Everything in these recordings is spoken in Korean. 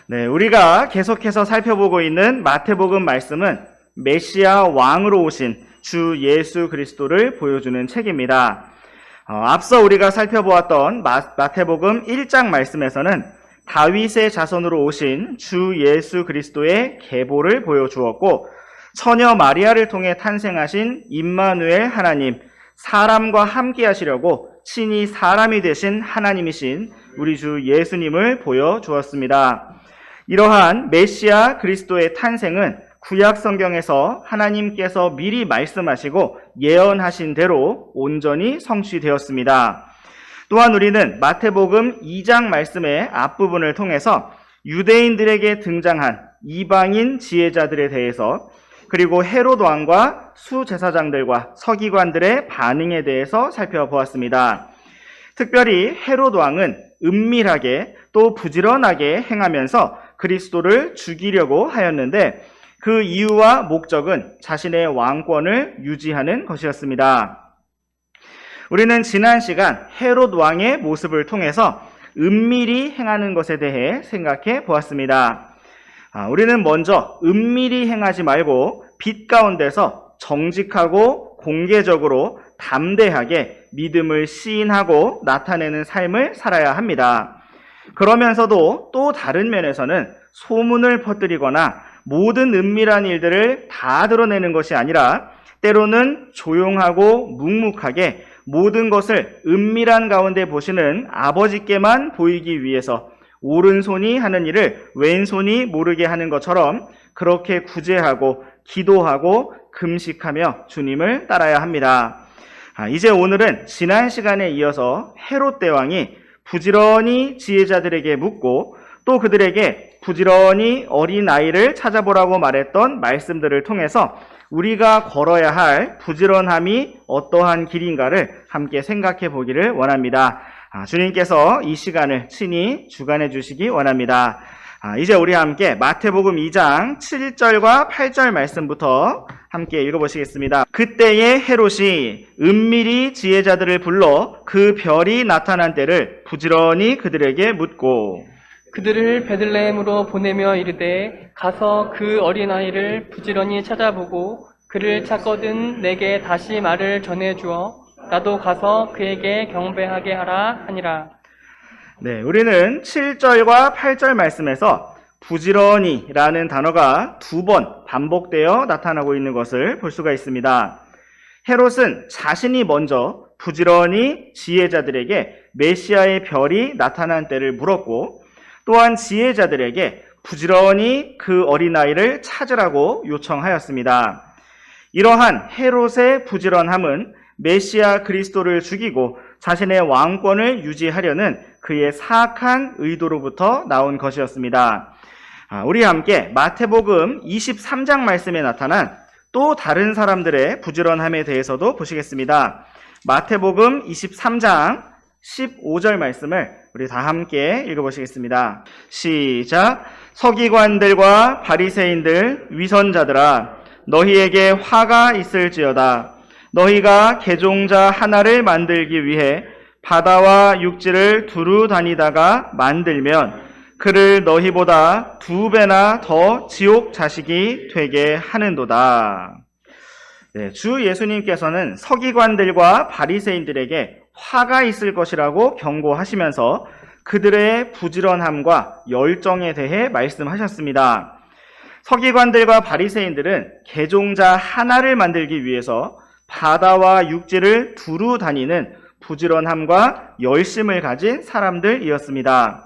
네, 우리가 계속해서 살펴보고 있는 마태복음 말씀은 메시아 왕으로 오신 주 예수 그리스도를 보여주는 책입니다. 앞서 우리가 살펴보았던 마태복음 1장 말씀에서는 다윗의 자손으로 오신 주 예수 그리스도의 계보를 보여주었고, 처녀 마리아를 통해 탄생하신 임마누엘 하나님, 사람과 함께 하시려고 친히 사람이 되신 하나님이신 우리 주 예수님을 보여주었습니다. 이러한 메시아 그리스도의 탄생은 구약 성경에서 하나님께서 미리 말씀하시고 예언하신 대로 온전히 성취되었습니다. 또한 우리는 마태복음 2장 말씀의 앞부분을 통해서 유대인들에게 등장한 이방인 지혜자들에 대해서, 그리고 헤롯 왕과 수제사장들과 서기관들의 반응에 대해서 살펴보았습니다. 특별히 헤롯 왕은 은밀하게 또 부지런하게 행하면서 그리스도를 죽이려고 하였는데, 그 이유와 목적은 자신의 왕권을 유지하는 것이었습니다. 우리는 지난 시간 헤롯 왕의 모습을 통해서 은밀히 행하는 것에 대해 생각해 보았습니다. 우리는 먼저 은밀히 행하지 말고 빛 가운데서 정직하고 공개적으로 담대하게 믿음을 시인하고 나타내는 삶을 살아야 합니다. 그러면서도 또 다른 면에서는 소문을 퍼뜨리거나 모든 은밀한 일들을 다 드러내는 것이 아니라 때로는 조용하고 묵묵하게 모든 것을 은밀한 가운데 보시는 아버지께만 보이기 위해서 오른손이 하는 일을 왼손이 모르게 하는 것처럼 그렇게 구제하고 기도하고 금식하며 주님을 따라야 합니다. 이제 오늘은 지난 시간에 이어서 헤롯 대왕이 부지런히 지혜자들에게 묻고 또 그들에게 부지런히 어린아이를 찾아보라고 말했던 말씀들을 통해서 우리가 걸어야 할 부지런함이 어떠한 길인가를 함께 생각해 보기를 원합니다. 주님께서 이 시간을 친히 주관해 주시기 원합니다. 이제 우리 함께 마태복음 2장 7절과 8절 말씀부터 함께 읽어보시겠습니다. 그때에 헤롯이 은밀히 지혜자들을 불러 그 별이 나타난 때를 부지런히 그들에게 묻고 그들을 베들레헴으로 보내며 이르되 가서 그 어린아이를 부지런히 찾아보고 그를 찾거든 내게 다시 말을 전해주어 나도 가서 그에게 경배하게 하라 하니라. 네, 우리는 7절과 8절 말씀에서 부지런히라는 단어가 2번 반복되어 나타나고 있는 것을 볼 수가 있습니다. 헤롯은 자신이 먼저 부지런히 지혜자들에게 메시아의 별이 나타난 때를 물었고, 또한 지혜자들에게 부지런히 그 어린아이를 찾으라고 요청하였습니다. 이러한 헤롯의 부지런함은 메시아 그리스도를 죽이고 자신의 왕권을 유지하려는 그의 사악한 의도로부터 나온 것이었습니다. 우리 함께 마태복음 23장 말씀에 나타난 또 다른 사람들의 부지런함에 대해서도 보시겠습니다. 마태복음 23장 15절 말씀을 우리 다 함께 읽어보시겠습니다. 시작. 서기관들과 바리새인들 위선자들아, 너희에게 화가 있을지어다. 너희가 개종자 하나를 만들기 위해 바다와 육지를 두루 다니다가 만들면 그를 너희보다 2배나 더 지옥 자식이 되게 하는도다. 네, 주 예수님께서는 서기관들과 바리새인들에게 화가 있을 것이라고 경고하시면서 그들의 부지런함과 열정에 대해 말씀하셨습니다. 서기관들과 바리새인들은 개종자 하나를 만들기 위해서 바다와 육지를 두루 다니는 부지런함과 열심을 가진 사람들이었습니다.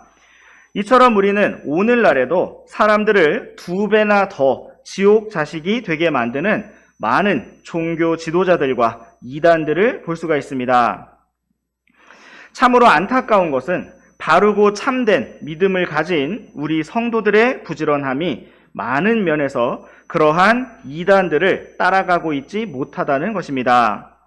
이처럼 우리는 오늘날에도 사람들을 2배나 더 지옥 자식이 되게 만드는 많은 종교 지도자들과 이단들을 볼 수가 있습니다. 참으로 안타까운 것은 바르고 참된 믿음을 가진 우리 성도들의 부지런함이 많은 면에서 그러한 이단들을 따라가고 있지 못하다는 것입니다.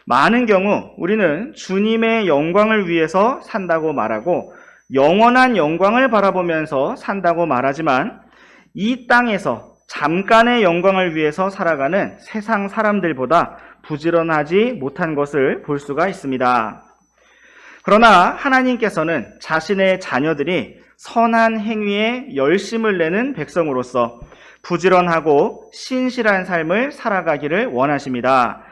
많은 경우 우리는 주님의 영광을 위해서 산다고 말하고 영원한 영광을 바라보면서 산다고 말하지만 이 땅에서 잠깐의 영광을 위해서 살아가는 세상 사람들보다 부지런하지 못한 것을 볼 수가 있습니다. 그러나 하나님께서는 자신의 자녀들이 선한 행위에 열심을 내는 백성으로서 부지런하고 신실한 삶을 살아가기를 원하십니다.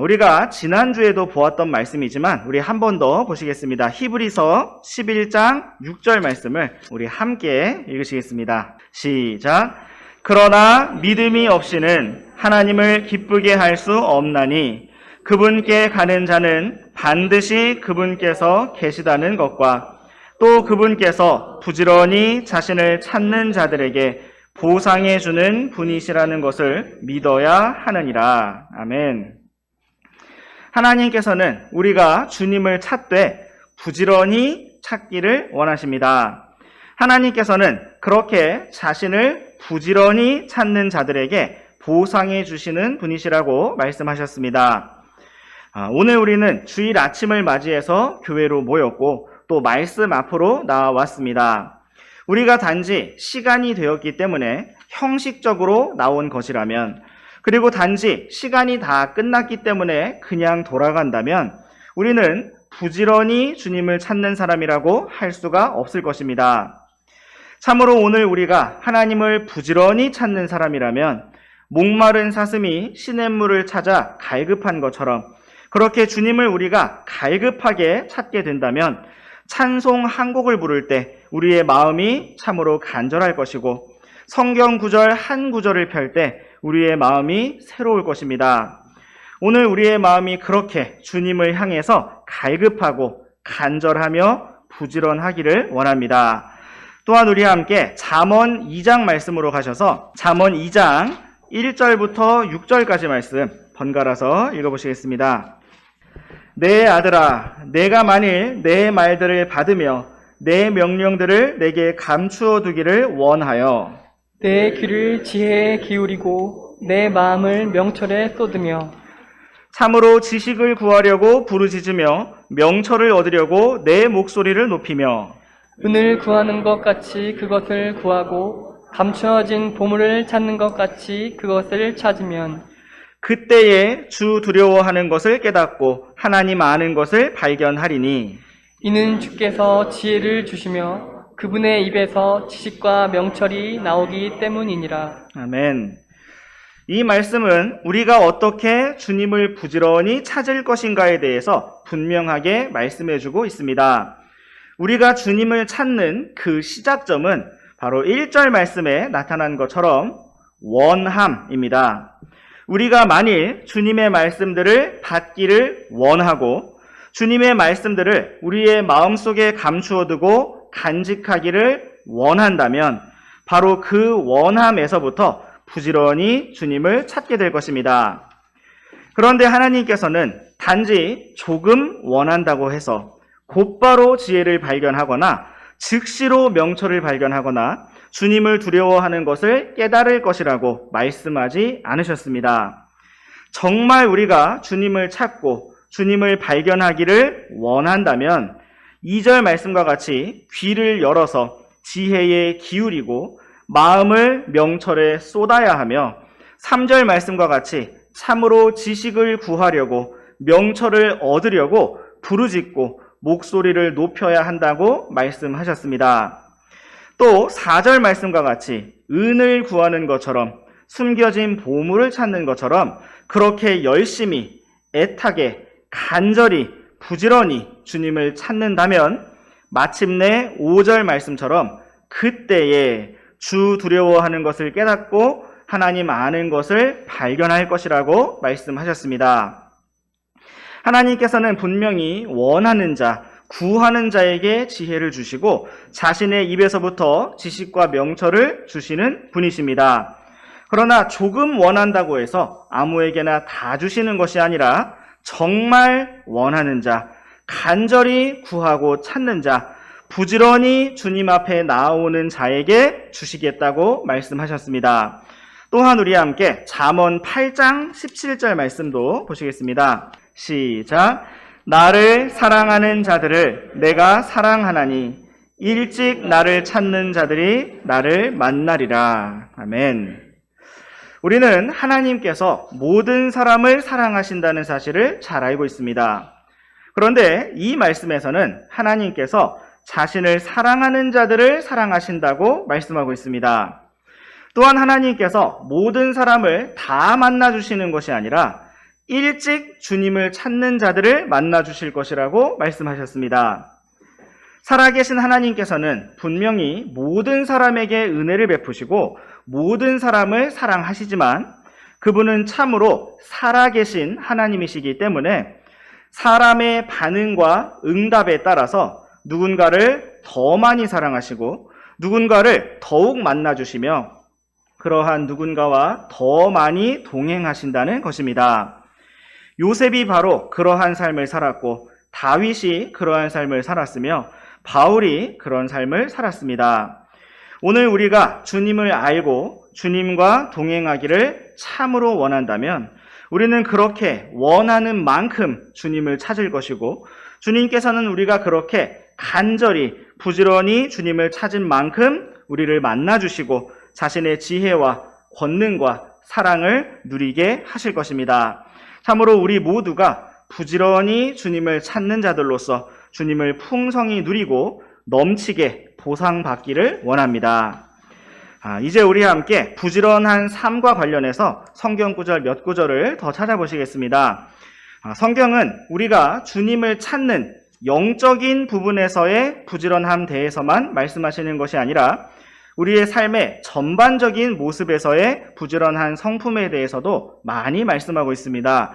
우리가 지난주에도 보았던 말씀이지만 우리 한 번 더 보시겠습니다. 히브리서 11장 6절 말씀을 우리 함께 읽으시겠습니다. 시작. 그러나 믿음이 없이는 하나님을 기쁘게 할 수 없나니 그분께 가는 자는 반드시 그분께서 계시다는 것과 또 그분께서 부지런히 자신을 찾는 자들에게 보상해 주는 분이시라는 것을 믿어야 하느니라. 아멘. 하나님께서는 우리가 주님을 찾되 부지런히 찾기를 원하십니다. 하나님께서는 그렇게 자신을 부지런히 찾는 자들에게 보상해 주시는 분이시라고 말씀하셨습니다. 오늘 우리는 주일 아침을 맞이해서 교회로 모였고 또 말씀 앞으로 나와왔습니다. 우리가 단지 시간이 되었기 때문에 형식적으로 나온 것이라면, 그리고 단지 시간이 다 끝났기 때문에 그냥 돌아간다면 우리는 부지런히 주님을 찾는 사람이라고 할 수가 없을 것입니다. 참으로 오늘 우리가 하나님을 부지런히 찾는 사람이라면 목마른 사슴이 시냇물을 찾아 갈급한 것처럼 그렇게 주님을 우리가 갈급하게 찾게 된다면 찬송 한 곡을 부를 때 우리의 마음이 참으로 간절할 것이고 성경 구절 한 구절을 펼 때 우리의 마음이 새로울 것입니다. 오늘 우리의 마음이 그렇게 주님을 향해서 갈급하고 간절하며 부지런하기를 원합니다. 또한 우리와 함께 잠언 2장 말씀으로 가셔서 잠언 2장 1절부터 6절까지 말씀 번갈아서 읽어보시겠습니다. 내 아들아, 내가 만일 내 말들을 받으며 내 명령들을 내게 감추어 두기를 원하여 내 귀를 지혜에 기울이고 내 마음을 명철에 쏟으며 참으로 지식을 구하려고 부르짖으며 명철을 얻으려고 내 목소리를 높이며 은을 구하는 것 같이 그것을 구하고 감추어진 보물을 찾는 것 같이 그것을 찾으면 그때에 주 두려워하는 것을 깨닫고 하나님 아는 것을 발견하리니 이는 주께서 지혜를 주시며 그분의 입에서 지식과 명철이 나오기 때문이니라. 아멘. 이 말씀은 우리가 어떻게 주님을 부지런히 찾을 것인가에 대해서 분명하게 말씀해주고 있습니다. 우리가 주님을 찾는 그 시작점은 바로 1절 말씀에 나타난 것처럼 원함입니다. 우리가 만일 주님의 말씀들을 받기를 원하고 주님의 말씀들을 우리의 마음속에 감추어 두고 간직하기를 원한다면 바로 그 원함에서부터 부지런히 주님을 찾게 될 것입니다. 그런데 하나님께서는 단지 조금 원한다고 해서 곧바로 지혜를 발견하거나 즉시로 명철을 발견하거나 주님을 두려워하는 것을 깨달을 것이라고 말씀하지 않으셨습니다. 정말 우리가 주님을 찾고 주님을 발견하기를 원한다면 2절 말씀과 같이 귀를 열어서 지혜에 기울이고 마음을 명철에 쏟아야 하며 3절 말씀과 같이 참으로 지식을 구하려고 명철을 얻으려고 부르짖고 목소리를 높여야 한다고 말씀하셨습니다. 또 4절 말씀과 같이 은을 구하는 것처럼 숨겨진 보물을 찾는 것처럼 그렇게 열심히 애타게 간절히 부지런히 주님을 찾는다면 마침내 5절 말씀처럼 그때에 주 두려워하는 것을 깨닫고 하나님 아는 것을 발견할 것이라고 말씀하셨습니다. 하나님께서는 분명히 원하는 자, 구하는 자에게 지혜를 주시고 자신의 입에서부터 지식과 명철을 주시는 분이십니다. 그러나 조금 원한다고 해서 아무에게나 다 주시는 것이 아니라 정말 원하는 자, 간절히 구하고 찾는 자, 부지런히 주님 앞에 나오는 자에게 주시겠다고 말씀하셨습니다. 또한 우리와 함께 잠언 8장 17절 말씀도 보시겠습니다. 시작. 나를 사랑하는 자들을 내가 사랑하나니 일찍 나를 찾는 자들이 나를 만나리라. 아멘. 우리는 하나님께서 모든 사람을 사랑하신다는 사실을 잘 알고 있습니다. 그런데 이 말씀에서는 하나님께서 자신을 사랑하는 자들을 사랑하신다고 말씀하고 있습니다. 또한 하나님께서 모든 사람을 다 만나주시는 것이 아니라 일찍 주님을 찾는 자들을 만나주실 것이라고 말씀하셨습니다. 살아계신 하나님께서는 분명히 모든 사람에게 은혜를 베푸시고 모든 사람을 사랑하시지만 그분은 참으로 살아계신 하나님이시기 때문에 사람의 반응과 응답에 따라서 누군가를 더 많이 사랑하시고 누군가를 더욱 만나주시며 그러한 누군가와 더 많이 동행하신다는 것입니다. 요셉이 바로 그러한 삶을 살았고 다윗이 그러한 삶을 살았으며 바울이 그런 삶을 살았습니다. 오늘 우리가 주님을 알고 주님과 동행하기를 참으로 원한다면 우리는 그렇게 원하는 만큼 주님을 찾을 것이고 주님께서는 우리가 그렇게 간절히 부지런히 주님을 찾은 만큼 우리를 만나주시고 자신의 지혜와 권능과 사랑을 누리게 하실 것입니다. 참으로 우리 모두가 부지런히 주님을 찾는 자들로서 주님을 풍성히 누리고 넘치게 보상받기를 원합니다. 이제 우리 함께 부지런한 삶과 관련해서 성경 구절 몇 구절을 더 찾아보시겠습니다. 성경은 우리가 주님을 찾는 영적인 부분에서의 부지런함 대해서만 말씀하시는 것이 아니라 우리의 삶의 전반적인 모습에서의 부지런한 성품에 대해서도 많이 말씀하고 있습니다.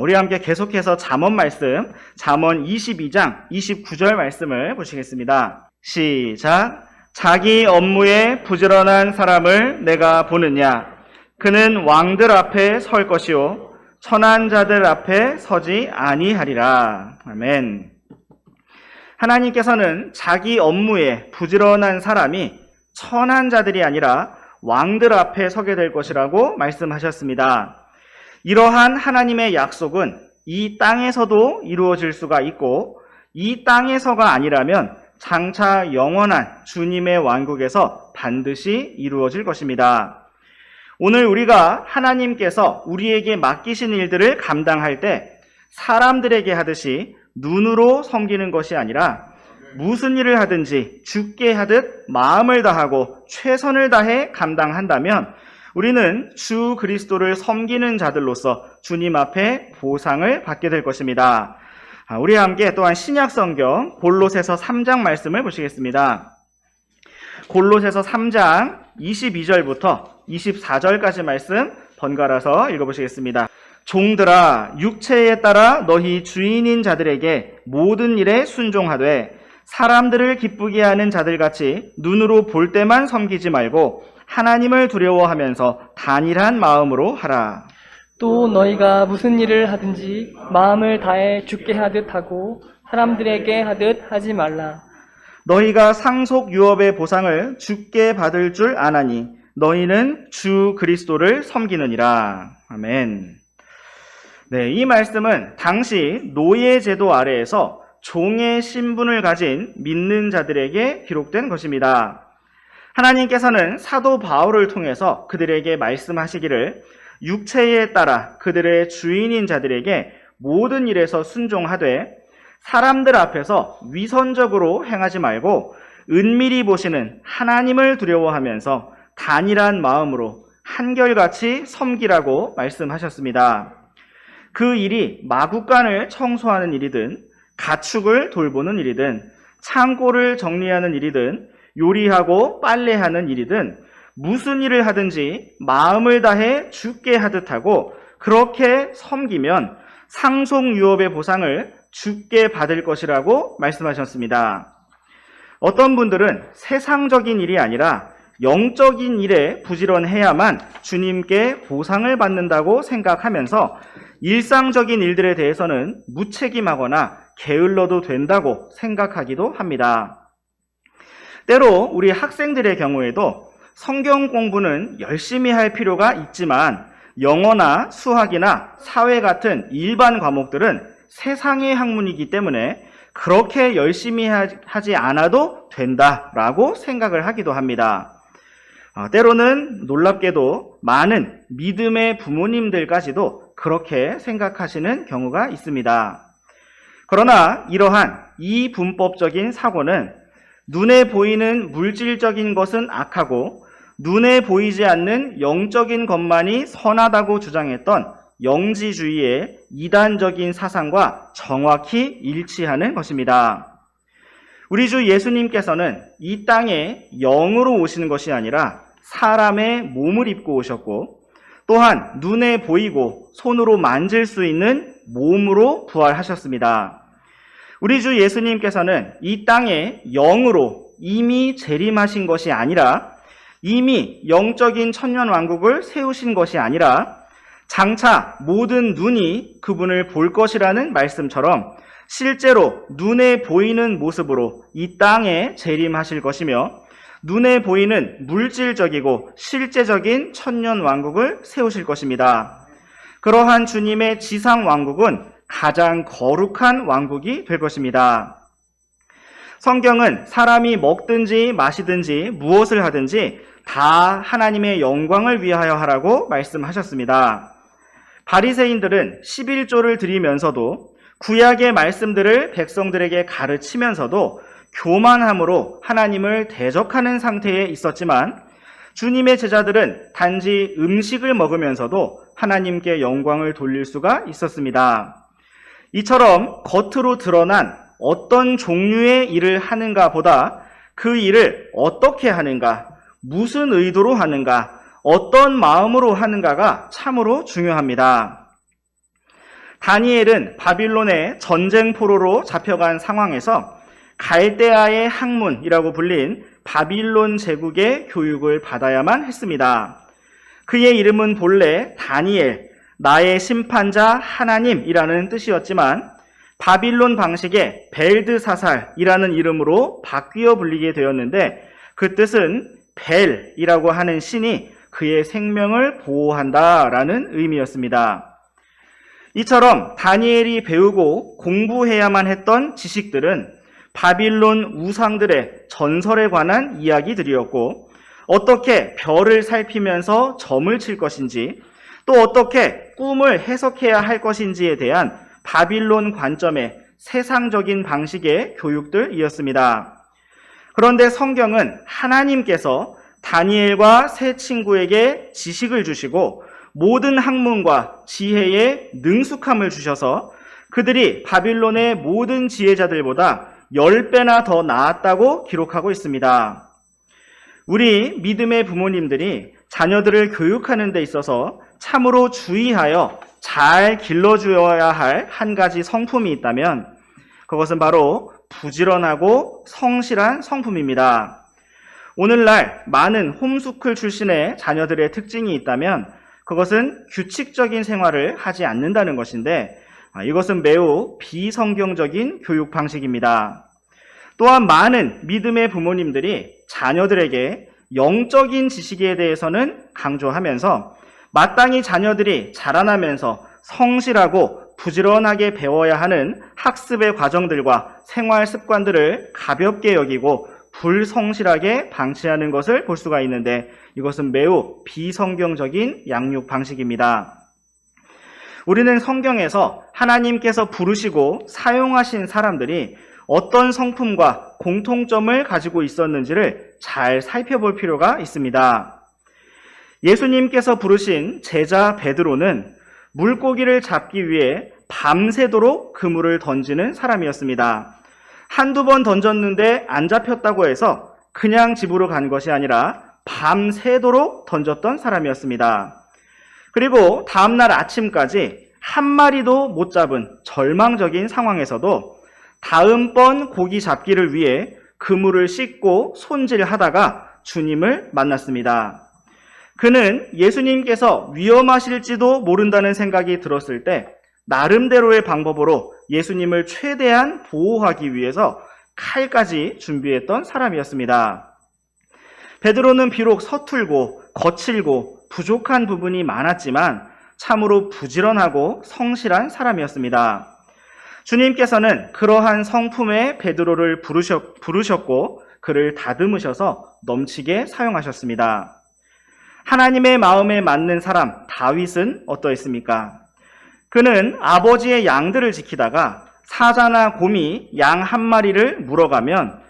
우리 함께 계속해서 잠언 말씀, 잠언 22장 29절 말씀을 보시겠습니다. 시작. 자기 업무에 부지런한 사람을 내가 보느냐? 그는 왕들 앞에 설 것이요 천한 자들 앞에 서지 아니하리라. 아멘. 하나님께서는 자기 업무에 부지런한 사람이 천한 자들이 아니라 왕들 앞에 서게 될 것이라고 말씀하셨습니다. 이러한 하나님의 약속은 이 땅에서도 이루어질 수가 있고 이 땅에서가 아니라면 장차 영원한 주님의 왕국에서 반드시 이루어질 것입니다. 오늘 우리가 하나님께서 우리에게 맡기신 일들을 감당할 때 사람들에게 하듯이 눈으로 섬기는 것이 아니라 무슨 일을 하든지 주께 하듯 마음을 다하고 최선을 다해 감당한다면 우리는 주 그리스도를 섬기는 자들로서 주님 앞에 보상을 받게 될 것입니다. 우리 함께 또한 신약 성경 골로새서 3장 말씀을 보시겠습니다. 골로새서 3장 22절부터 24절까지 말씀 번갈아서 읽어보시겠습니다. 종들아 육체에 따라 너희 주인인 자들에게 모든 일에 순종하되 사람들을 기쁘게 하는 자들같이 눈으로 볼 때만 섬기지 말고 하나님을 두려워하면서 단일한 마음으로 하라. 또 너희가 무슨 일을 하든지 마음을 다해 주께 하듯 하고 사람들에게 하듯 하지 말라. 너희가 상속 유업의 보상을 주께 받을 줄 아나니 너희는 주 그리스도를 섬기느니라. 아멘. 네, 이 말씀은 당시 노예 제도 아래에서 종의 신분을 가진 믿는 자들에게 기록된 것입니다. 하나님께서는 사도 바울을 통해서 그들에게 말씀하시기를 육체에 따라 그들의 주인인 자들에게 모든 일에서 순종하되 사람들 앞에서 위선적으로 행하지 말고 은밀히 보시는 하나님을 두려워하면서 단일한 마음으로 한결같이 섬기라고 말씀하셨습니다. 그 일이 마구간을 청소하는 일이든 가축을 돌보는 일이든 창고를 정리하는 일이든 요리하고 빨래하는 일이든 무슨 일을 하든지 마음을 다해 주께 하듯 하고 그렇게 섬기면 상속유업의 보상을 주께 받을 것이라고 말씀하셨습니다. 어떤 분들은 세상적인 일이 아니라 영적인 일에 부지런해야만 주님께 보상을 받는다고 생각하면서 일상적인 일들에 대해서는 무책임하거나 게을러도 된다고 생각하기도 합니다. 때로 우리 학생들의 경우에도 성경 공부는 열심히 할 필요가 있지만 영어나 수학이나 사회 같은 일반 과목들은 세상의 학문이기 때문에 그렇게 열심히 하지 않아도 된다라고 생각을 하기도 합니다. 때로는 놀랍게도 많은 믿음의 부모님들까지도 그렇게 생각하시는 경우가 있습니다. 그러나 이러한 이분법적인 사고는 눈에 보이는 물질적인 것은 악하고 눈에 보이지 않는 영적인 것만이 선하다고 주장했던 영지주의의 이단적인 사상과 정확히 일치하는 것입니다. 우리 주 예수님께서는 이 땅에 영으로 오시는 것이 아니라 사람의 몸을 입고 오셨고, 또한 눈에 보이고 손으로 만질 수 있는 몸으로 부활하셨습니다. 우리 주 예수님께서는 이 땅에 영으로 이미 재림하신 것이 아니라 이미 영적인 천년왕국을 세우신 것이 아니라 장차 모든 눈이 그분을 볼 것이라는 말씀처럼 실제로 눈에 보이는 모습으로 이 땅에 재림하실 것이며 눈에 보이는 물질적이고 실제적인 천년왕국을 세우실 것입니다. 그러한 주님의 지상왕국은 가장 거룩한 왕국이 될 것입니다. 성경은 사람이 먹든지 마시든지 무엇을 하든지 다 하나님의 영광을 위하여 하라고 말씀하셨습니다. 바리새인들은 11조를 드리면서도 구약의 말씀들을 백성들에게 가르치면서도 교만함으로 하나님을 대적하는 상태에 있었지만 주님의 제자들은 단지 음식을 먹으면서도 하나님께 영광을 돌릴 수가 있었습니다. 이처럼 겉으로 드러난 어떤 종류의 일을 하는가 보다 그 일을 어떻게 하는가, 무슨 의도로 하는가, 어떤 마음으로 하는가가 참으로 중요합니다. 다니엘은 바빌론의 전쟁 포로로 잡혀간 상황에서 갈대아의 학문이라고 불린 바빌론 제국의 교육을 받아야만 했습니다. 그의 이름은 본래 다니엘, 나의 심판자 하나님이라는 뜻이었지만 바빌론 방식의 벨드사살이라는 이름으로 바뀌어 불리게 되었는데 그 뜻은 벨이라고 하는 신이 그의 생명을 보호한다라는 의미였습니다. 이처럼 다니엘이 배우고 공부해야만 했던 지식들은 바빌론 우상들의 전설에 관한 이야기들이었고 어떻게 별을 살피면서 점을 칠 것인지 또 어떻게 꿈을 해석해야 할 것인지에 대한 바빌론 관점의 세상적인 방식의 교육들이었습니다. 그런데 성경은 하나님께서 다니엘과 세 친구에게 지식을 주시고 모든 학문과 지혜에 능숙함을 주셔서 그들이 바빌론의 모든 지혜자들보다 10배나 더 나았다고 기록하고 있습니다. 우리 믿음의 부모님들이 자녀들을 교육하는 데 있어서 참으로 주의하여 잘 길러주어야 할 한 가지 성품이 있다면 그것은 바로 부지런하고 성실한 성품입니다. 오늘날 많은 홈스쿨 출신의 자녀들의 특징이 있다면 그것은 규칙적인 생활을 하지 않는다는 것인데 이것은 매우 비성경적인 교육 방식입니다. 또한 많은 믿음의 부모님들이 자녀들에게 영적인 지식에 대해서는 강조하면서 마땅히 자녀들이 자라나면서 성실하고 부지런하게 배워야 하는 학습의 과정들과 생활 습관들을 가볍게 여기고 불성실하게 방치하는 것을 볼 수가 있는데 이것은 매우 비성경적인 양육 방식입니다. 우리는 성경에서 하나님께서 부르시고 사용하신 사람들이 어떤 성품과 공통점을 가지고 있었는지를 잘 살펴볼 필요가 있습니다. 예수님께서 부르신 제자 베드로는 물고기를 잡기 위해 밤새도록 그물을 던지는 사람이었습니다. 한두 번 던졌는데 안 잡혔다고 해서 그냥 집으로 간 것이 아니라 밤새도록 던졌던 사람이었습니다. 그리고 다음날 아침까지 한 마리도 못 잡은 절망적인 상황에서도 다음번 고기 잡기를 위해 그물을 씻고 손질하다가 주님을 만났습니다. 그는 예수님께서 위험하실지도 모른다는 생각이 들었을 때 나름대로의 방법으로 예수님을 최대한 보호하기 위해서 칼까지 준비했던 사람이었습니다. 베드로는 비록 서툴고 거칠고 부족한 부분이 많았지만 참으로 부지런하고 성실한 사람이었습니다. 주님께서는 그러한 성품의 베드로를 부르셨고 그를 다듬으셔서 넘치게 사용하셨습니다. 하나님의 마음에 맞는 사람 다윗은 어떠했습니까? 그는 아버지의 양들을 지키다가 사자나 곰이 양 한 마리를 물어가면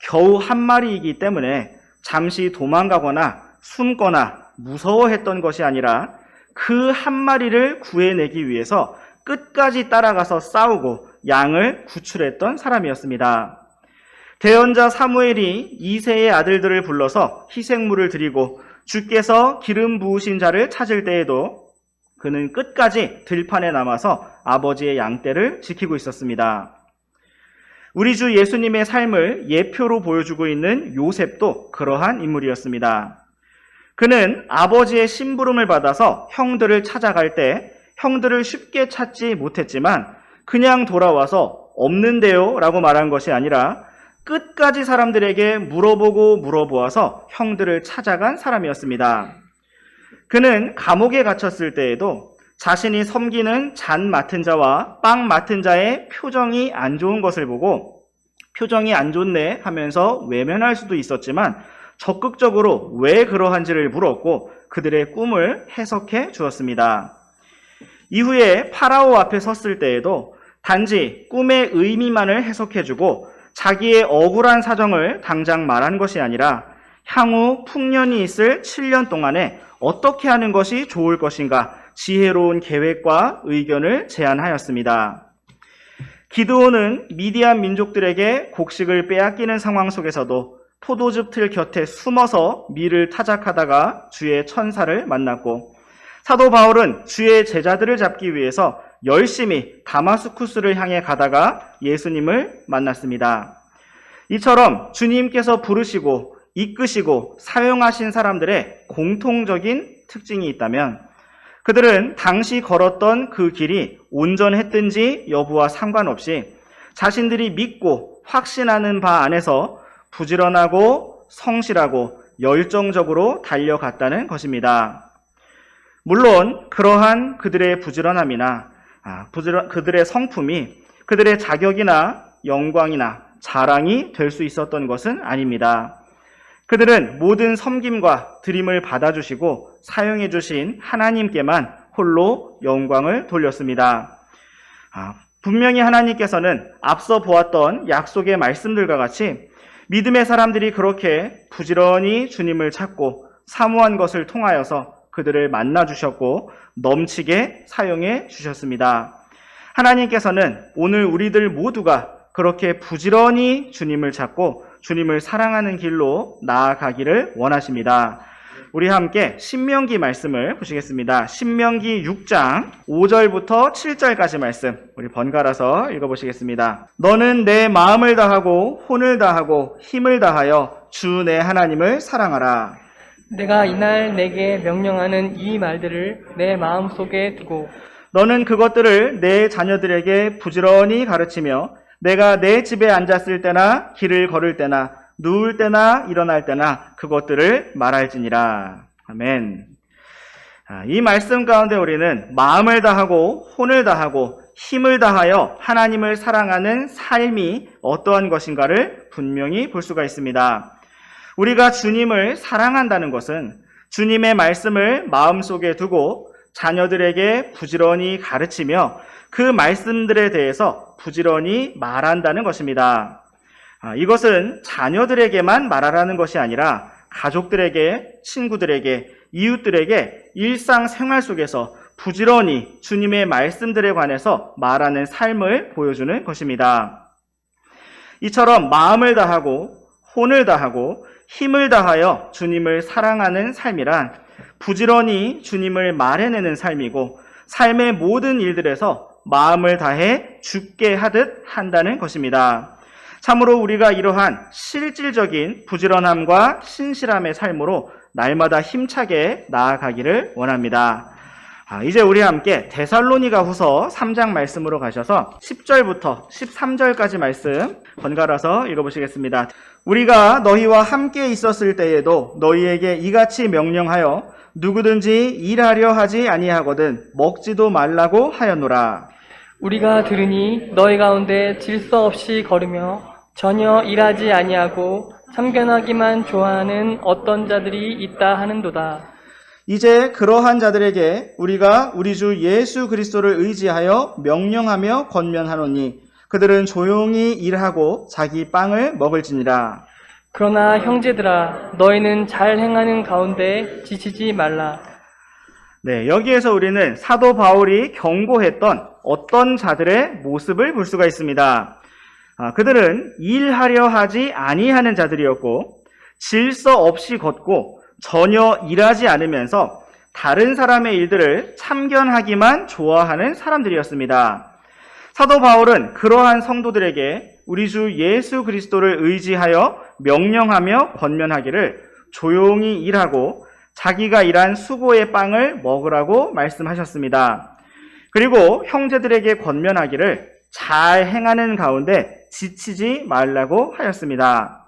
겨우 한 마리이기 때문에 잠시 도망가거나 숨거나 무서워했던 것이 아니라 그 한 마리를 구해내기 위해서 끝까지 따라가서 싸우고 양을 구출했던 사람이었습니다. 대언자 사무엘이 이새의 아들들을 불러서 희생물을 드리고 주께서 기름 부으신 자를 찾을 때에도 그는 끝까지 들판에 남아서 아버지의 양떼를 지키고 있었습니다. 우리 주 예수님의 삶을 예표로 보여주고 있는 요셉도 그러한 인물이었습니다. 그는 아버지의 심부름을 받아서 형들을 찾아갈 때 형들을 쉽게 찾지 못했지만 그냥 돌아와서 없는데요 라고 말한 것이 아니라 끝까지 사람들에게 물어보고 물어보아서 형들을 찾아간 사람이었습니다. 그는 감옥에 갇혔을 때에도 자신이 섬기는 잔 맡은 자와 빵 맡은 자의 표정이 안 좋은 것을 보고 표정이 안 좋네 하면서 외면할 수도 있었지만 적극적으로 왜 그러한지를 물었고 그들의 꿈을 해석해 주었습니다. 이후에 파라오 앞에 섰을 때에도 단지 꿈의 의미만을 해석해주고 자기의 억울한 사정을 당장 말한 것이 아니라 향후 풍년이 있을 7년 동안에 어떻게 하는 것이 좋을 것인가 지혜로운 계획과 의견을 제안하였습니다. 기드온은 미디안 민족들에게 곡식을 빼앗기는 상황 속에서도 포도즙 틀 곁에 숨어서 밀을 타작하다가 주의 천사를 만났고 사도 바울은 주의 제자들을 잡기 위해서 열심히 다마스쿠스를 향해 가다가 예수님을 만났습니다. 이처럼 주님께서 부르시고 이끄시고 사용하신 사람들의 공통적인 특징이 있다면 그들은 당시 걸었던 그 길이 온전했든지 여부와 상관없이 자신들이 믿고 확신하는 바 안에서 부지런하고 성실하고 열정적으로 달려갔다는 것입니다. 물론 그러한 그들의 부지런함이나 그들의 성품이 그들의 자격이나 영광이나 자랑이 될 수 있었던 것은 아닙니다. 그들은 모든 섬김과 드림을 받아주시고 사용해 주신 하나님께만 홀로 영광을 돌렸습니다. 분명히 하나님께서는 앞서 보았던 약속의 말씀들과 같이 믿음의 사람들이 그렇게 부지런히 주님을 찾고 사모한 것을 통하여서 그들을 만나주셨고 넘치게 사용해 주셨습니다. 하나님께서는 오늘 우리들 모두가 그렇게 부지런히 주님을 찾고 주님을 사랑하는 길로 나아가기를 원하십니다. 우리 함께 신명기 말씀을 보시겠습니다. 신명기 6장 5절부터 7절까지 말씀 우리 번갈아서 읽어보시겠습니다. 너는 내 마음을 다하고 혼을 다하고 힘을 다하여 주 내 하나님을 사랑하라. 내가 이날 내게 명령하는 이 말들을 내 마음속에 두고 너는 그것들을 내 자녀들에게 부지런히 가르치며 내가 내 집에 앉았을 때나 길을 걸을 때나 누울 때나 일어날 때나 그것들을 말할지니라. 아멘. 이 말씀 가운데 우리는 마음을 다하고 혼을 다하고 힘을 다하여 하나님을 사랑하는 삶이 어떠한 것인가를 분명히 볼 수가 있습니다. 우리가 주님을 사랑한다는 것은 주님의 말씀을 마음속에 두고 자녀들에게 부지런히 가르치며 그 말씀들에 대해서 부지런히 말한다는 것입니다. 이것은 자녀들에게만 말하라는 것이 아니라 가족들에게, 친구들에게, 이웃들에게 일상생활 속에서 부지런히 주님의 말씀들에 관해서 말하는 삶을 보여주는 것입니다. 이처럼 마음을 다하고 혼을 다하고 힘을 다하여 주님을 사랑하는 삶이란 부지런히 주님을 말해내는 삶이고 삶의 모든 일들에서 마음을 다해 죽게 하듯 한다는 것입니다. 참으로 우리가 이러한 실질적인 부지런함과 신실함의 삶으로 날마다 힘차게 나아가기를 원합니다. 이제 우리 함께 데살로니가 후서 3장 말씀으로 가셔서 10절부터 13절까지 말씀 번갈아서 읽어보시겠습니다. 우리가 너희와 함께 있었을 때에도 너희에게 이같이 명령하여 누구든지 일하려 하지 아니하거든 먹지도 말라고 하였노라. 우리가 들으니 너희 가운데 질서 없이 걸으며 전혀 일하지 아니하고 참견하기만 좋아하는 어떤 자들이 있다 하는도다. 이제 그러한 자들에게 우리가 우리 주 예수 그리스도를 의지하여 명령하며 권면하노니 그들은 조용히 일하고 자기 빵을 먹을지니라. 그러나 형제들아, 너희는 잘 행하는 가운데 지치지 말라. 네, 여기에서 우리는 사도 바울이 경고했던 어떤 자들의 모습을 볼 수가 있습니다. 그들은 일하려 하지 아니하는 자들이었고 질서 없이 걷고 전혀 일하지 않으면서 다른 사람의 일들을 참견하기만 좋아하는 사람들이었습니다. 사도 바울은 그러한 성도들에게 우리 주 예수 그리스도를 의지하여 명령하며 권면하기를 조용히 일하고 자기가 일한 수고의 빵을 먹으라고 말씀하셨습니다. 그리고 형제들에게 권면하기를 잘 행하는 가운데 지치지 말라고 하였습니다.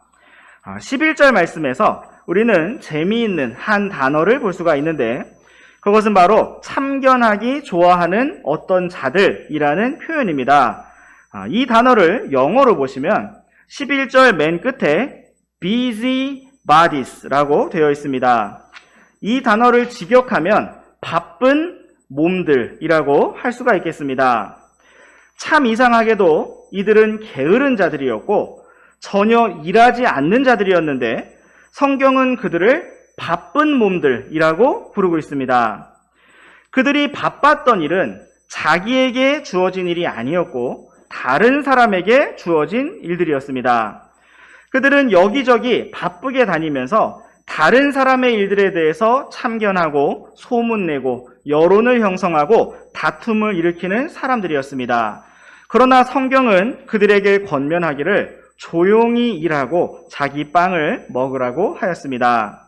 11절 말씀에서 우리는 재미있는 한 단어를 볼 수가 있는데 그것은 바로 참견하기 좋아하는 어떤 자들이라는 표현입니다. 이 단어를 영어로 보시면 11절 맨 끝에 busybodies라고 되어 있습니다. 이 단어를 직역하면 바쁜 몸들이라고 할 수가 있겠습니다. 참 이상하게도 이들은 게으른 자들이었고 전혀 일하지 않는 자들이었는데 성경은 그들을 바쁜 몸들이라고 부르고 있습니다. 그들이 바빴던 일은 자기에게 주어진 일이 아니었고 다른 사람에게 주어진 일들이었습니다. 그들은 여기저기 바쁘게 다니면서 다른 사람의 일들에 대해서 참견하고 소문내고 여론을 형성하고 다툼을 일으키는 사람들이었습니다. 그러나 성경은 그들에게 권면하기를 조용히 일하고 자기 빵을 먹으라고 하였습니다.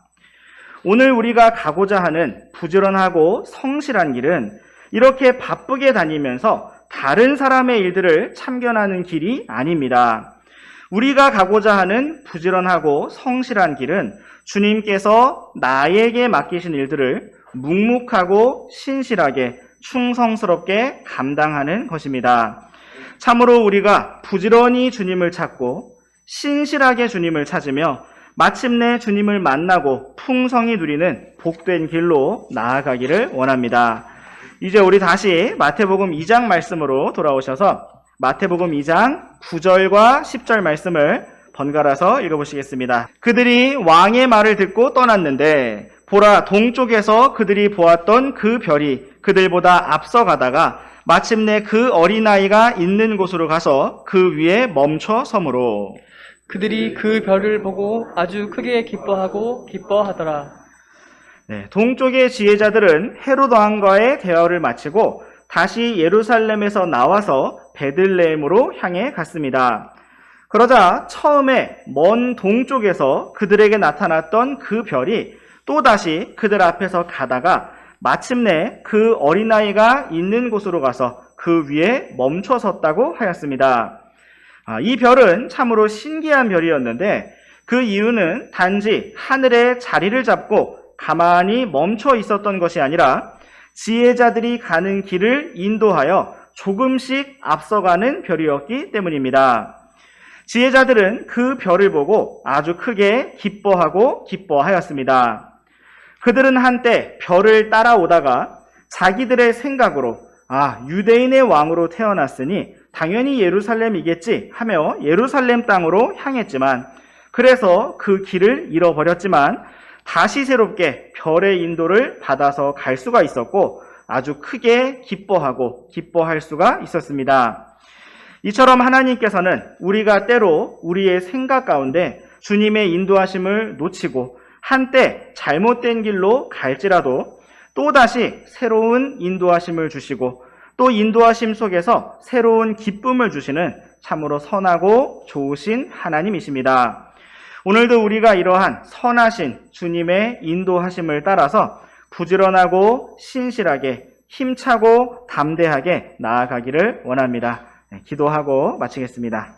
오늘 우리가 가고자 하는 부지런하고 성실한 길은 이렇게 바쁘게 다니면서 다른 사람의 일들을 참견하는 길이 아닙니다. 우리가 가고자 하는 부지런하고 성실한 길은 주님께서 나에게 맡기신 일들을 묵묵하고 신실하게 충성스럽게 감당하는 것입니다. 참으로 우리가 부지런히 주님을 찾고 신실하게 주님을 찾으며 마침내 주님을 만나고 풍성히 누리는 복된 길로 나아가기를 원합니다. 이제 우리 다시 마태복음 2장 말씀으로 돌아오셔서 마태복음 2장 9절과 10절 말씀을 번갈아서 읽어보시겠습니다. 그들이 왕의 말을 듣고 떠났는데 보라, 동쪽에서 그들이 보았던 그 별이 그들보다 앞서가다가 마침내 그 어린아이가 있는 곳으로 가서 그 위에 멈춰 서므로. 그들이 그 별을 보고 아주 크게 기뻐하더라. 네, 동쪽의 지혜자들은 헤롯 왕과의 대화를 마치고 다시 예루살렘에서 나와서 베들레헴으로 향해 갔습니다. 그러자 처음에 먼 동쪽에서 그들에게 나타났던 그 별이 또다시 그들 앞에서 가다가 마침내 그 어린아이가 있는 곳으로 가서 그 위에 멈춰 섰다고 하였습니다. 이 별은 참으로 신기한 별이었는데 그 이유는 단지 하늘에 자리를 잡고 가만히 멈춰 있었던 것이 아니라 지혜자들이 가는 길을 인도하여 조금씩 앞서가는 별이었기 때문입니다. 지혜자들은 그 별을 보고 아주 크게 기뻐하였습니다. 그들은 한때 별을 따라오다가 자기들의 생각으로 유대인의 왕으로 태어났으니 당연히 예루살렘이겠지 하며 예루살렘 땅으로 향했지만 그래서 그 길을 잃어버렸지만 다시 새롭게 별의 인도를 받아서 갈 수가 있었고 아주 크게 기뻐할 수가 있었습니다. 이처럼 하나님께서는 우리가 때로 우리의 생각 가운데 주님의 인도하심을 놓치고 한때 잘못된 길로 갈지라도 또다시 새로운 인도하심을 주시고 또 인도하심 속에서 새로운 기쁨을 주시는 참으로 선하고 좋으신 하나님이십니다. 오늘도 우리가 이러한 선하신 주님의 인도하심을 따라서 부지런하고 신실하게 힘차고 담대하게 나아가기를 원합니다. 기도하고 마치겠습니다.